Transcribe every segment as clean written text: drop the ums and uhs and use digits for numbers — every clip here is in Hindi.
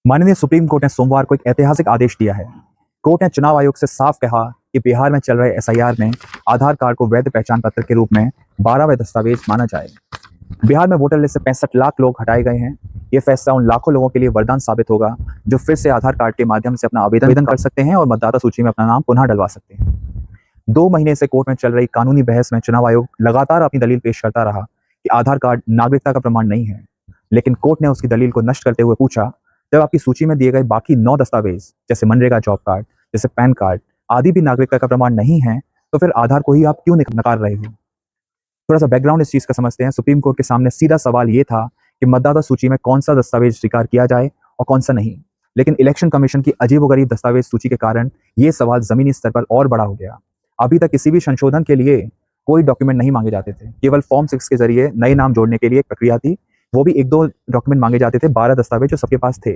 माननीय सुप्रीम कोर्ट ने सोमवार को एक ऐतिहासिक आदेश दिया है। कोर्ट ने चुनाव आयोग से साफ कहा कि बिहार में चल रहे एसआईआर में आधार कार्ड को वैध पहचान पत्र के रूप में 12वें दस्तावेज माना जाए। बिहार में वोटर लिस्ट से 65 लाख लोग हटाए गए हैं। ये फैसला उन लाखों लोगों के लिए वरदान साबित होगा जो फिर से आधार कार्ड के माध्यम से अपना आवेदन कर सकते हैं और मतदाता सूची में अपना नाम पुनः डलवा सकते हैं। 2 महीने से कोर्ट में चल रही कानूनी बहस में चुनाव आयोग लगातार अपनी दलील पेश करता रहा कि आधार कार्ड नागरिकता का प्रमाण नहीं है, लेकिन कोर्ट ने उसकी दलील को नष्ट करते हुए पूछा, जब आपकी सूची में दिए गए बाकी 9 दस्तावेज जैसे मनरेगा जॉब कार्ड, जैसे पैन कार्ड आदि भी नागरिकता का प्रमाण नहीं है, तो फिर आधार को ही आप क्यों नकार रहे हो? थोड़ा सा बैकग्राउंड इस चीज का समझते हैं। सुप्रीम कोर्ट के सामने सीधा सवाल ये था कि मतदाता सूची में कौन सा दस्तावेज स्वीकार किया जाए और कौन सा नहीं, लेकिन इलेक्शन कमीशन की अजीबोगरीब दस्तावेज सूची के कारण ये सवाल जमीनी स्तर पर और बड़ा हो गया। अभी तक किसी भी संशोधन के लिए कोई डॉक्यूमेंट नहीं मांगे जाते थे, केवल फॉर्म 6 के जरिए नए नाम जोड़ने के लिए एक प्रक्रिया थी, वो भी 1-2 डॉक्यूमेंट मांगे जाते थे, 12 दस्तावेज जो सबके पास थे।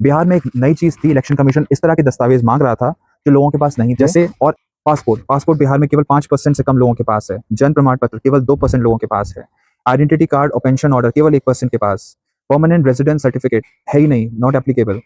बिहार में एक नई चीज थी, इलेक्शन कमीशन इस तरह के दस्तावेज मांग रहा था जो लोगों के पास नहीं थे, जैसे और पासपोर्ट बिहार में केवल 5% से कम लोगों के पास है, जन्म प्रमाण पत्र केवल 2% लोगों के पास है, आइडेंटिटी कार्ड और पेंशन ऑर्डर केवल 1% के पास, परमानेंट रेजिडेंस सर्टिफिकेट है ही नहीं, not applicable,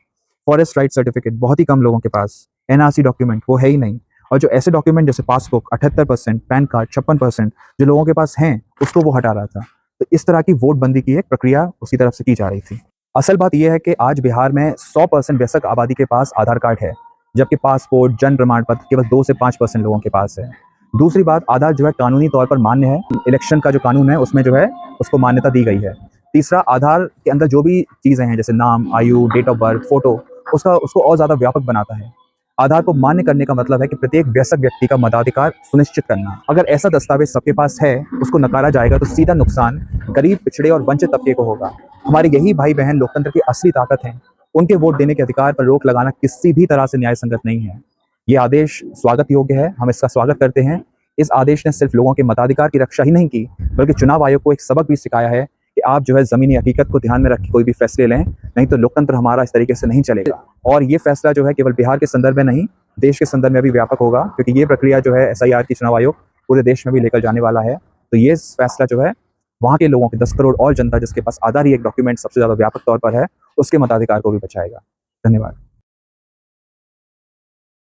forest right certificate बहुत ही कम लोगों के पास, एनआरसी डॉक्यूमेंट वो है ही नहीं, और जो ऐसे डॉक्यूमेंट जैसे पासबुक 78%, पैन कार्ड 56% जो लोगों के पास हैं उसको वो हटा रहा था। तो इस तरह की वोट बंदी की एक प्रक्रिया उसकी तरफ से की जा रही थी। असल बात यह है कि आज बिहार में 100% वयस्क आबादी के पास आधार कार्ड है, जबकि पासपोर्ट जन्म प्रमाण पत्र केवल 2 से 5% लोगों के पास है। दूसरी बात, आधार जो है कानूनी तौर पर मान्य है, इलेक्शन का जो कानून है उसमें जो है उसको मान्यता दी गई है। तीसरा, आधार के अंदर जो भी चीजें हैं जैसे नाम, आयु, डेट ऑफ बर्थ, फोटो, उसको और ज्यादा व्यापक बनाता है। आधार को मान्य करने का मतलब है कि प्रत्येक वयस्क व्यक्ति का मताधिकार सुनिश्चित करना। अगर ऐसा दस्तावेज सबके पास है, उसको नकारा जाएगा तो सीधा नुकसान गरीब, पिछड़े और वंचित तबके को होगा। हमारे यही भाई बहन लोकतंत्र की असली ताकत है। उनके वोट देने के अधिकार पर रोक लगाना किसी भी तरह से न्याय संगत नहीं है। ये आदेश स्वागत योग्य है, हम इसका स्वागत करते हैं। इस आदेश ने सिर्फ लोगों के मताधिकार की रक्षा ही नहीं की, बल्कि चुनाव आयोग को एक सबक भी सिखाया है कि आप जो है जमीनी हकीकत को ध्यान में रख के कोई भी फैसले लें, नहीं तो लोकतंत्र हमारा इस तरीके से नहीं चलेगा। और ये फैसला जो है केवल बिहार के संदर्भ में नहीं, देश के संदर्भ में भी व्यापक होगा, क्योंकि ये प्रक्रिया जो है एसआईआर की चुनाव आयोग पूरे देश में भी लेकर जाने वाला है। तो ये फैसला जो है वहाँ के लोगों के 10 करोड़ और जनता जिसके पास आधार ही एक डॉक्यूमेंट सबसे ज्यादा व्यापक तौर पर है, उसके मताधिकार को भी बचाएगा। धन्यवाद।